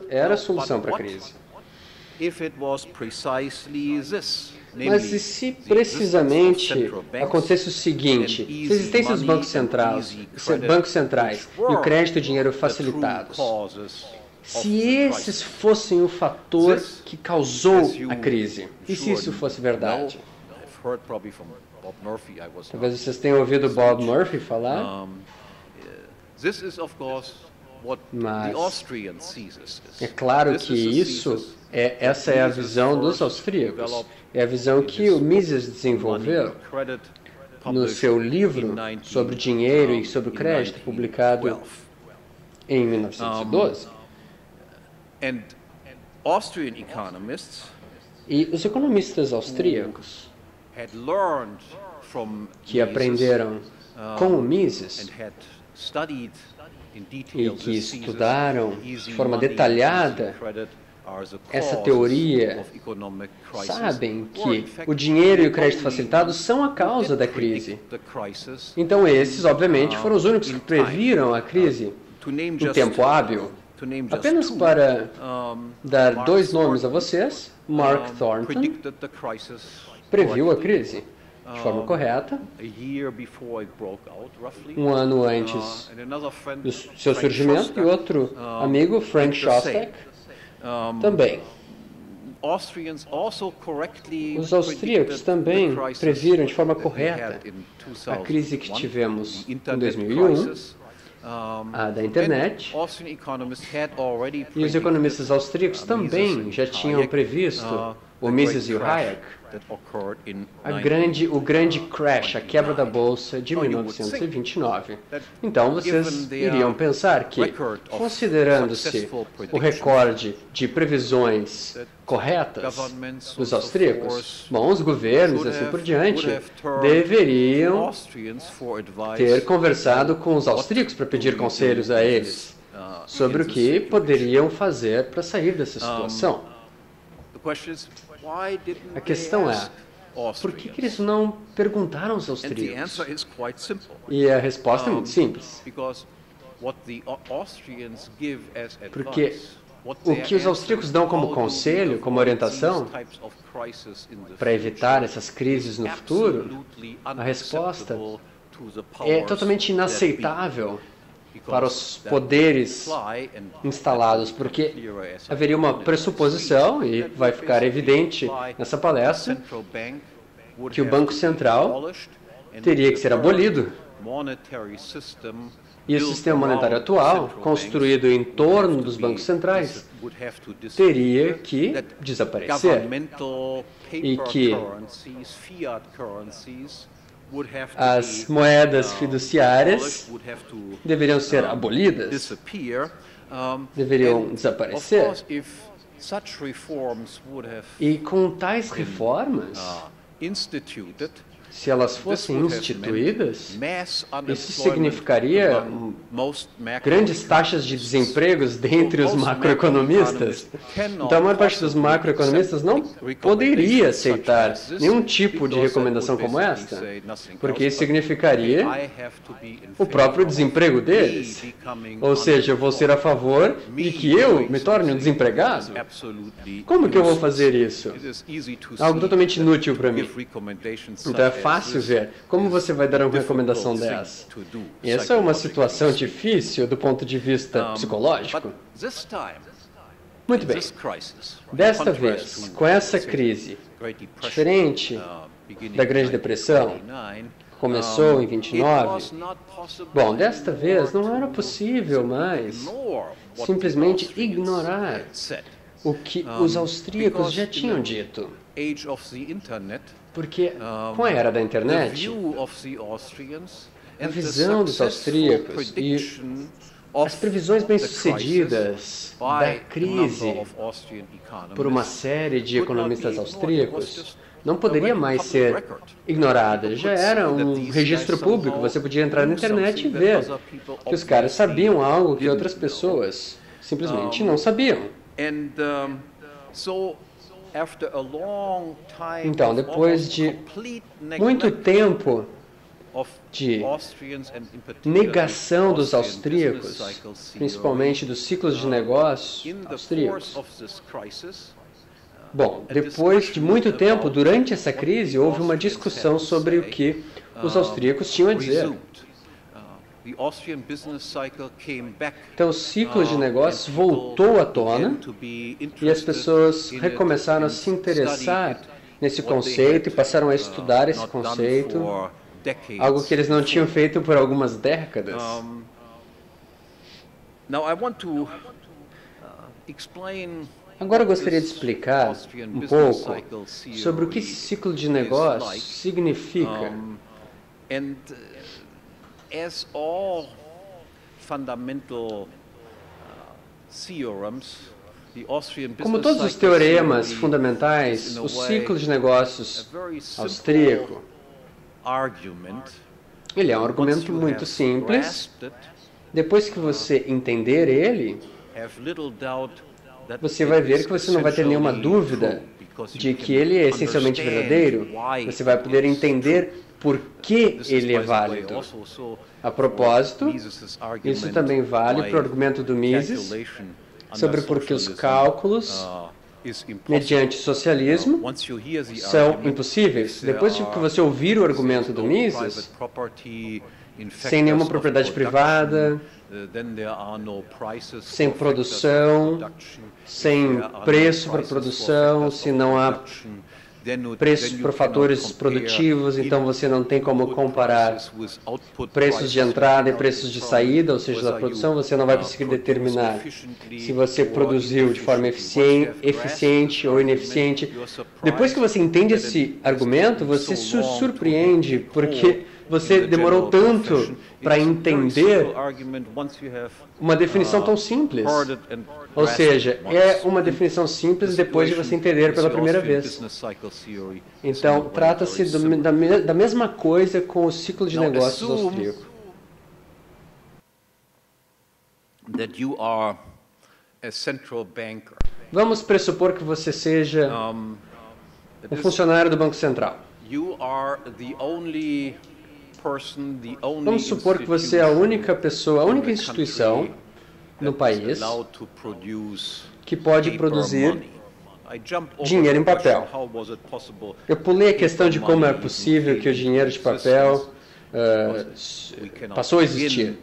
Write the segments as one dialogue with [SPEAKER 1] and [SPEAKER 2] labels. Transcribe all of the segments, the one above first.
[SPEAKER 1] era a solução para a crise. Mas e se precisamente acontecesse o seguinte, se existissem os bancos centrais e o crédito e o dinheiro facilitados, se esses fossem o fator que causou a crise, e se isso fosse verdade? Talvez vocês tenham ouvido Bob Murphy falar, mas é claro que essa é a visão dos austríacos. É a visão que o Mises desenvolveu no seu livro sobre dinheiro e sobre o crédito, publicado em 1912. E os economistas austríacos, que aprenderam com o Mises e que estudaram de forma detalhada essa teoria, sabem que o dinheiro e o crédito facilitado são a causa da crise. Então esses, obviamente, foram os únicos que previram a crise no tempo hábil. Apenas para dar dois nomes a vocês, Mark Thornton previu a crise de forma correta, um ano antes do seu surgimento, e outro amigo, Frank Shostak, também. Os austríacos também previram de forma correta a crise que tivemos em 2001, a da internet, e os economistas austríacos também já tinham previsto, o Mises e o Hayek, o grande crash, a quebra da Bolsa de 1929. Então, vocês iriam pensar que, considerando-se o recorde de previsões corretas dos austríacos, bom, os governos e assim por diante deveriam ter conversado com os austríacos para pedir conselhos a eles sobre o que poderiam fazer para sair dessa situação. A questão é, por que eles não perguntaram aos austríacos? E a resposta é muito simples. Porque o que os austríacos dão como conselho, como orientação, para evitar essas crises no futuro, a resposta é totalmente inaceitável para os poderes instalados, porque haveria uma pressuposição, e vai ficar evidente nessa palestra, que o Banco Central teria que ser abolido. E o sistema monetário atual, construído em torno dos bancos centrais, teria que desaparecer. E que as moedas fiduciárias deveriam ser abolidas, deveriam desaparecer. E com tais reformas, se elas fossem instituídas, isso significaria grandes taxas de desemprego dentre os macroeconomistas. Então, a maior parte dos macroeconomistas não poderia aceitar nenhum tipo de recomendação como esta, porque isso significaria o próprio desemprego deles. Ou seja, eu vou ser a favor de que eu me torne um desempregado? Como que eu vou fazer isso? Algo totalmente inútil para mim. Então, é fácil ver. Como você vai dar uma recomendação dessa? Essa é uma situação difícil do ponto de vista psicológico. Muito bem. Desta vez, com essa crise, diferente da Grande Depressão, que começou em 29, bom, desta vez não era possível mais simplesmente ignorar o que os austríacos já tinham dito. Porque, com a era da internet, a visão dos austríacos e as previsões bem-sucedidas da crise por uma série de economistas austríacos não poderia mais ser ignorada. Já era um registro público, você podia entrar na internet e ver que os caras sabiam algo que outras pessoas simplesmente não sabiam. Então, depois de muito tempo de negação dos austríacos, principalmente dos ciclos de negócios austríacos. Bom, depois de muito tempo, durante essa crise, houve uma discussão sobre o que os austríacos tinham a dizer. Então, o ciclo de negócios voltou à tona e as pessoas recomeçaram a se interessar nesse conceito e passaram a estudar esse conceito, algo que eles não tinham feito por algumas décadas. Agora eu gostaria de explicar um pouco sobre o que esse ciclo de negócios significa.
[SPEAKER 2] As all fundamental theorems, the Austrian
[SPEAKER 1] Como
[SPEAKER 2] business
[SPEAKER 1] todos os
[SPEAKER 2] cycle
[SPEAKER 1] teoremas
[SPEAKER 2] theory
[SPEAKER 1] fundamentais,
[SPEAKER 2] is, in a
[SPEAKER 1] o
[SPEAKER 2] way,
[SPEAKER 1] ciclo de negócios
[SPEAKER 2] a very simple
[SPEAKER 1] austríaco,
[SPEAKER 2] argument.
[SPEAKER 1] ele é um
[SPEAKER 2] Once
[SPEAKER 1] argumento
[SPEAKER 2] you
[SPEAKER 1] muito
[SPEAKER 2] have
[SPEAKER 1] simples.
[SPEAKER 2] grasped it,
[SPEAKER 1] Depois que você entender ele,
[SPEAKER 2] have little doubt that
[SPEAKER 1] você
[SPEAKER 2] it
[SPEAKER 1] vai ver
[SPEAKER 2] is
[SPEAKER 1] que você não vai ter nenhuma
[SPEAKER 2] essentially
[SPEAKER 1] dúvida
[SPEAKER 2] true, because
[SPEAKER 1] de
[SPEAKER 2] you
[SPEAKER 1] que
[SPEAKER 2] can
[SPEAKER 1] ele é essencialmente
[SPEAKER 2] understand
[SPEAKER 1] verdadeiro.
[SPEAKER 2] why
[SPEAKER 1] Você vai
[SPEAKER 2] it
[SPEAKER 1] poder
[SPEAKER 2] is
[SPEAKER 1] entender
[SPEAKER 2] true.
[SPEAKER 1] por que
[SPEAKER 2] This is,
[SPEAKER 1] ele é
[SPEAKER 2] by the way,
[SPEAKER 1] válido.
[SPEAKER 2] also so
[SPEAKER 1] A propósito,
[SPEAKER 2] for Mises's argument
[SPEAKER 1] isso também vale
[SPEAKER 2] why
[SPEAKER 1] para o argumento do Mises
[SPEAKER 2] calculation under
[SPEAKER 1] sobre por que os
[SPEAKER 2] socialism,
[SPEAKER 1] cálculos
[SPEAKER 2] is impossible.
[SPEAKER 1] mediante socialismo
[SPEAKER 2] Once you hear the
[SPEAKER 1] são
[SPEAKER 2] argument,
[SPEAKER 1] impossíveis.
[SPEAKER 2] if there
[SPEAKER 1] Depois de que
[SPEAKER 2] are
[SPEAKER 1] você ouvir o argumento do Mises, sem nenhuma propriedade privada, sem produção, sem preço para produção, se não há preços por fatores produtivos, então você não tem como comparar preços de entrada e preços de saída, ou seja, da produção, você não vai conseguir determinar se você produziu de forma eficiente ou ineficiente. Depois que você entende esse argumento, você se surpreende, porque você demorou tanto para entender uma definição tão simples. Ou seja, é uma definição simples depois de você entender pela primeira vez. Então, trata-se da mesma coisa com o ciclo de negócios austríaco. Vamos pressupor que você seja um funcionário do Banco Central. Vamos supor que você é a única pessoa, a única instituição no país que pode produzir dinheiro em papel. Eu pulei a questão de como é possível que o dinheiro de papel passou a existir.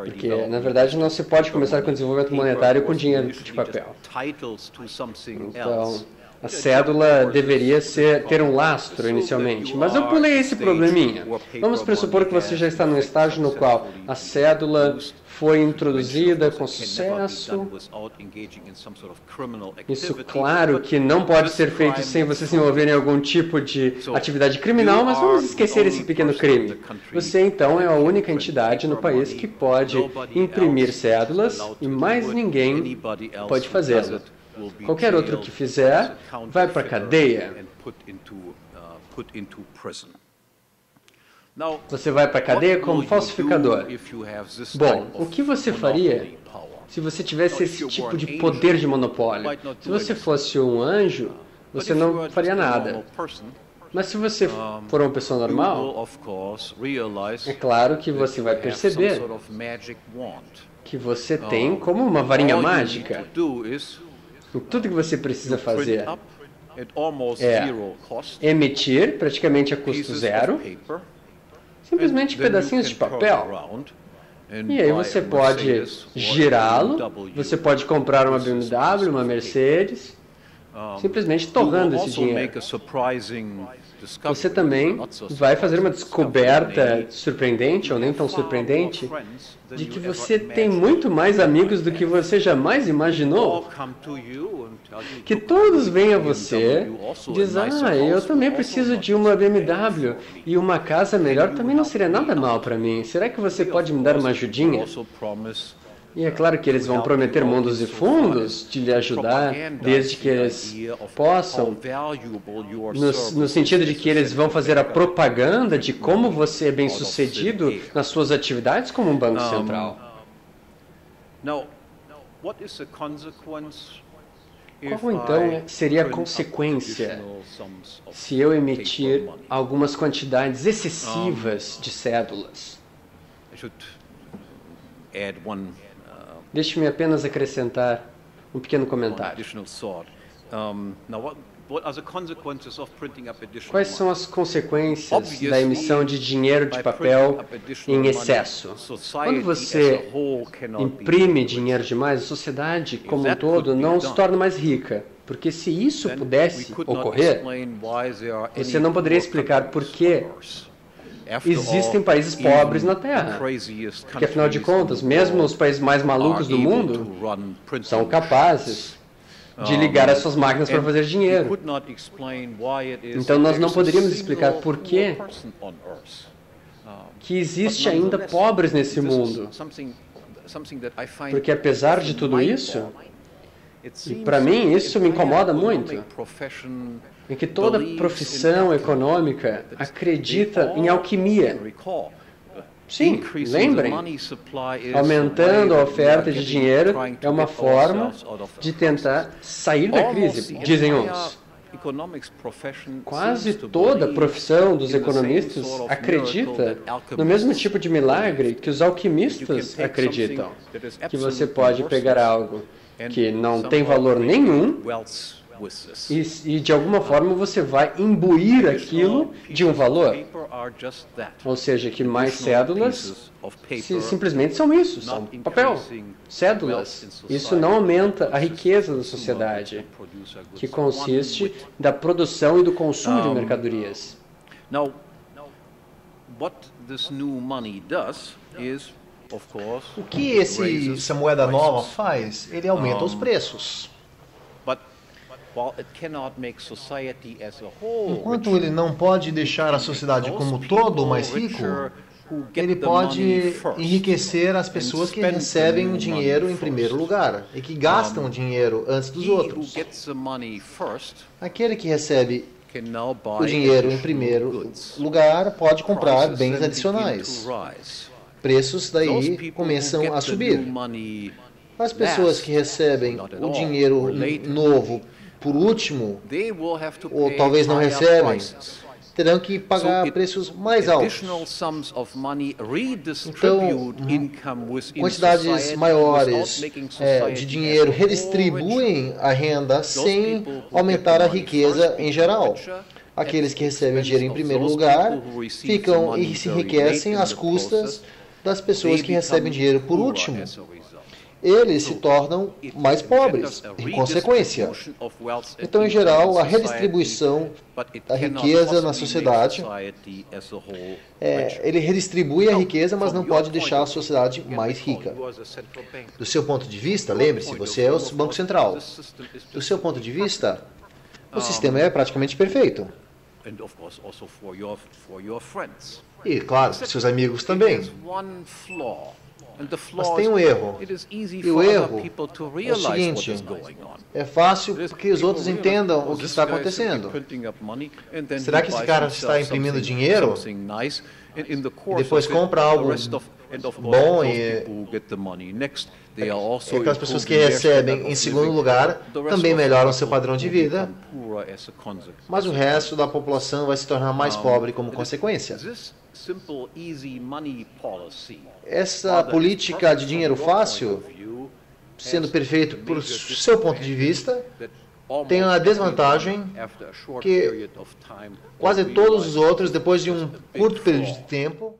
[SPEAKER 1] Porque, na verdade, não se pode começar com o desenvolvimento monetário com dinheiro de papel. Então, a cédula deveria ter um lastro inicialmente, mas eu pulei esse probleminha. Vamos pressupor que você já está num estágio no qual a cédula foi introduzida com sucesso. Isso, claro, que não pode ser feito sem você se envolver em algum tipo de atividade criminal, mas vamos esquecer esse pequeno crime. Você, então, é a única entidade no país que pode imprimir cédulas e mais ninguém pode fazê-lo. Qualquer outro que fizer vai para a cadeia. Você vai para a cadeia como falsificador. Bom, o que você faria se você tivesse esse tipo de poder de monopólio? Se você fosse um anjo, você não faria nada. Mas se você for uma pessoa normal, é claro que você vai perceber que você tem como uma varinha mágica. Tudo que você precisa fazer é emitir, praticamente a custo zero, simplesmente pedacinhos de papel. E aí você pode girá-lo, você pode comprar uma BMW, uma Mercedes, simplesmente torrando esse dinheiro. Você também vai fazer uma descoberta surpreendente, ou nem tão surpreendente, de que você tem muito mais amigos do que você jamais imaginou. Que todos vêm a você e dizem, eu também preciso de uma BMW e uma casa melhor também não seria nada mal para mim. Será que você pode me dar uma ajudinha? E é claro que eles vão prometer mundos e fundos de lhe ajudar, desde que eles possam, no sentido de que eles vão fazer a propaganda de como você é bem-sucedido nas suas atividades como um banco central. Qual então seria a consequência se eu emitir algumas quantidades excessivas de cédulas? Deixe-me apenas acrescentar um pequeno comentário. Quais são as consequências da emissão de dinheiro de papel em excesso? Quando você imprime dinheiro demais, a sociedade como um todo não se torna mais rica. Porque se isso pudesse ocorrer, você não poderia explicar por que existem países pobres na Terra. Porque, afinal de contas, mesmo os países mais malucos do mundo são capazes de ligar as suas máquinas para fazer dinheiro. Então, nós não poderíamos explicar por que existe ainda pobres nesse mundo. Porque, apesar de tudo isso, e para mim isso me incomoda muito, é que toda profissão econômica acredita em alquimia. Sim, lembrem, aumentando a oferta de dinheiro é uma forma de tentar sair da crise, dizem uns. Quase toda a profissão dos economistas acredita no mesmo tipo de milagre que os alquimistas acreditam, que você pode pegar algo que não tem valor nenhum e de alguma forma você vai imbuir aquilo de um valor. Ou seja, que mais cédulas simplesmente são isso, são papel, cédulas. Isso não aumenta a riqueza da sociedade, que consiste da produção e do consumo de mercadorias.
[SPEAKER 3] O que essa moeda nova faz? Ele aumenta os preços. Enquanto ele não pode deixar a sociedade como todo mais rico, ele pode enriquecer as pessoas que recebem o dinheiro em primeiro lugar e que gastam o dinheiro antes dos outros. Aquele que recebe o dinheiro em primeiro lugar pode comprar bens adicionais. Preços daí começam a subir. As pessoas que recebem o dinheiro novo por último, ou talvez não recebem, terão que pagar preços mais altos. Então, quantidades maiores de dinheiro redistribuem a renda sem aumentar a riqueza em geral. Aqueles que recebem dinheiro em primeiro lugar ficam e se enriquecem às custas das pessoas que recebem dinheiro por último. Eles se tornam mais pobres, em consequência. Então, em geral, a redistribuição da riqueza na sociedade, ele redistribui a riqueza, mas não pode deixar a sociedade mais rica. Do seu ponto de vista, lembre-se, você é o Banco Central. Do seu ponto de vista, o sistema é praticamente perfeito. E, claro, seus amigos também. Mas tem um erro. E o erro é o seguinte: é fácil porque os outros entendam o que está acontecendo. Será que esse cara está imprimindo dinheiro e depois compra algo bom e aquelas pessoas que recebem em segundo lugar também melhoram seu padrão de vida, mas o resto da população vai se tornar mais pobre como consequência. Essa política de dinheiro fácil, sendo perfeito por seu ponto de vista, tem a desvantagem que quase todos os outros, depois de um curto período de tempo,